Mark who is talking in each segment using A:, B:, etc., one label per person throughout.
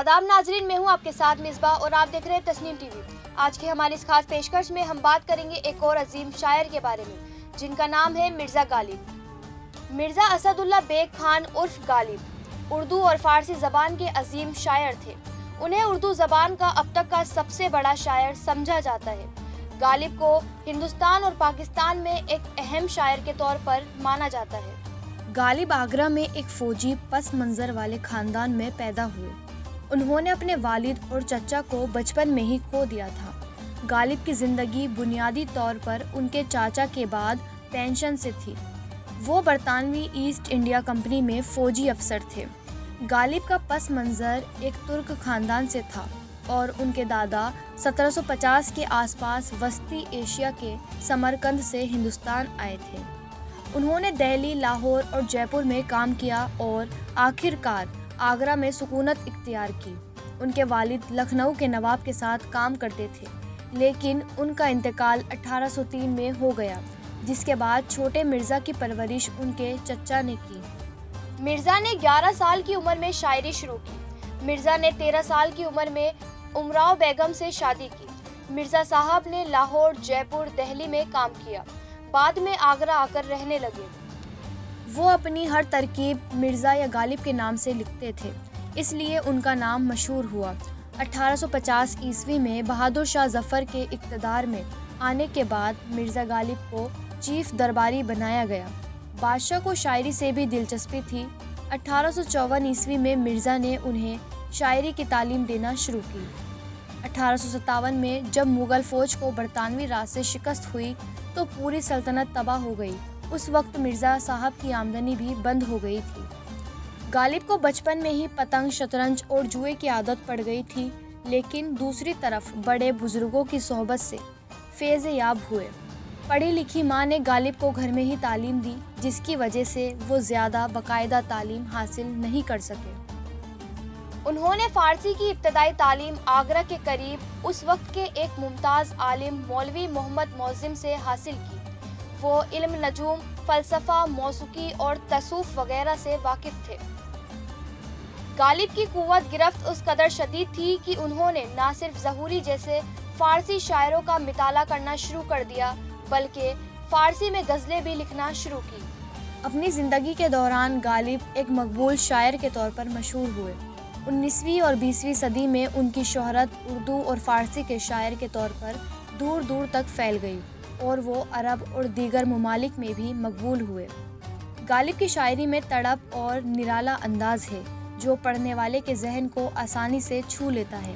A: आदाब नाजरीन, मैं हूं आपके साथ मिसबा और आप देख रहे हैं तस्नीम टीवी। आज की हमारी इस खास पेशकश में हम बात करेंगे एक और अजीम शायर के बारे में, जिनका नाम है मिर्ज़ा गालिब। मिर्ज़ा असदुल्ला बेग खान उर्फ गालिब उर्दू और फारसी ज़बान के अजीम शायर थे। उन्हें उर्दू ज़बान का अब तक का सबसे बड़ा शायर समझा जाता है। गालिब को हिंदुस्तान और पाकिस्तान में एक अहम शायर के तौर पर माना जाता है।
B: गालिब आगरा में एक फौजी पस मंज़र वाले ख़ानदान में पैदा हुए। उन्होंने अपने वालिद और चचा को बचपन में ही खो दिया था। गालिब की ज़िंदगी बुनियादी तौर पर उनके चाचा के बाद पेंशन से थी। वो बरतानवी ईस्ट इंडिया कंपनी में फ़ौजी अफसर थे। गालिब का पस मंज़र एक तुर्क ख़ानदान से था और उनके दादा 1750 के आसपास वस्ती एशिया के समरकंद से हिंदुस्तान आए थे। उन्होंने दिल्ली, लाहौर और जयपुर में काम किया और आखिरकार आगरा में सुकूनत इख्तियार की। उनके वालिद लखनऊ के नवाब के साथ काम करते थे, लेकिन उनका इंतकाल 1803 में हो गया, जिसके बाद छोटे मिर्ज़ा की परवरिश उनके चचा ने की।
A: मिर्ज़ा ने 11 साल की उम्र में शायरी शुरू की। मिर्ज़ा ने 13 साल की उम्र में उमराव बेगम से शादी की। मिर्ज़ा साहब ने लाहौर, जयपुर, दिल्ली में काम किया। बाद में आगरा आकर रहने लगे।
B: वो अपनी हर तरकीब मिर्ज़ा या गालिब के नाम से लिखते थे, इसलिए उनका नाम मशहूर हुआ। 1850 ईस्वी में बहादुर शाह जफ़र के इक़्तिदार में आने के बाद मिर्ज़ा गालिब को चीफ दरबारी बनाया गया। बादशाह को शायरी से भी दिलचस्पी थी। 1854 ईस्वी में मिर्ज़ा ने उन्हें शायरी की तालीम देना शुरू की। 1857 में जब मुग़ल फ़ौज को बरतानवी राज से शिकस्त हुई तो पूरी सल्तनत तबाह हो गई। उस वक्त मिर्ज़ा साहब की आमदनी भी बंद हो गई थी। गालिब को बचपन में ही पतंग, शतरंज और जुए की आदत पड़ गई थी, लेकिन दूसरी तरफ बड़े बुजुर्गों की सोहबत से फैज़ याब हुए। पढ़ी लिखी माँ ने गालिब को घर में ही तालीम दी, जिसकी वजह से वो ज़्यादा बाकायदा तालीम हासिल नहीं कर सके।
A: उन्होंने फ़ारसी की इब्तदाई तालीम आगरा के करीब उस वक्त के एक मुमताज़ आलिम मौलवी मोहम्मद मौज़िम से हासिल की। वो इल्म नजूम, फ़लसफ़ा, मौसीकी और तसूफ़ वगैरह से वाकिफ़ थे। गालिब की कुव्वत गिरफ्त उस कदर शदीद थी कि उन्होंने ना सिर्फ ज़हूरी जैसे फ़ारसी शायरों का मिताला करना शुरू कर दिया, बल्कि फ़ारसी में गज़लें भी लिखना शुरू की।
B: अपनी ज़िंदगी के दौरान गालिब एक मकबूल शायर के तौर पर मशहूर हुए। 19वीं और 20वीं सदी में उनकी शोहरत उर्दू और फ़ारसी के शायर के तौर पर दूर दूर तक फैल गई और वो अरब और दीगर ममालिक में भी मकबूल हुए। गालिब की शायरी में तड़प और निराला अंदाज़ है, जो पढ़ने वाले के जहन को आसानी से छू लेता है।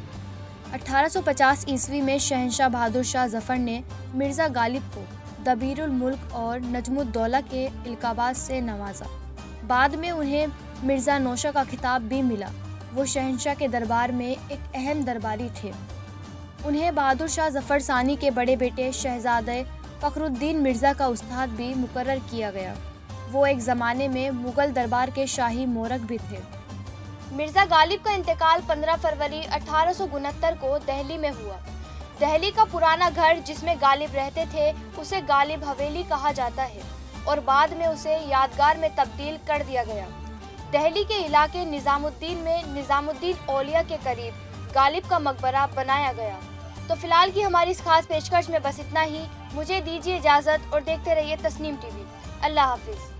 B: 1850 ईस्वी में शहंशाह बहादुर शाह जफ़र ने मिर्ज़ा गालिब को दबीरुल मुल्क और नजमुद्दौला के इल्क़ाबात से नवाजा। बाद में उन्हें मिर्ज़ा नौशा का खिताब भी मिला। वो शहंशाह के दरबार में एक अहम दरबारी थे। उन्हें बहादुर शाह जफ़र सानी के बड़े बेटे शहज़ादे फ़खरुद्दीन मिर्ज़ा का उस्ताद भी मुकर्रर किया गया। वो एक ज़माने में मुग़ल दरबार के शाही मोरक भी थे।
A: मिर्ज़ा गालिब का इंतकाल 15 फरवरी 1869 को दिल्ली में हुआ। दिल्ली का पुराना घर जिसमें गालिब रहते थे उसे गालिब हवेली कहा जाता है और बाद में उसे यादगार में तब्दील कर दिया गया। दिल्ली के इलाके निज़ामुद्दीन में निज़ामुद्दीन औलिया के करीब गालिब का मकबरा बनाया गया। तो फिलहाल की हमारी इस खास पेशकश में बस इतना ही। मुझे दीजिए इजाज़त और देखते रहिए तस्नीम टीवी। अल्लाह हाफिज़।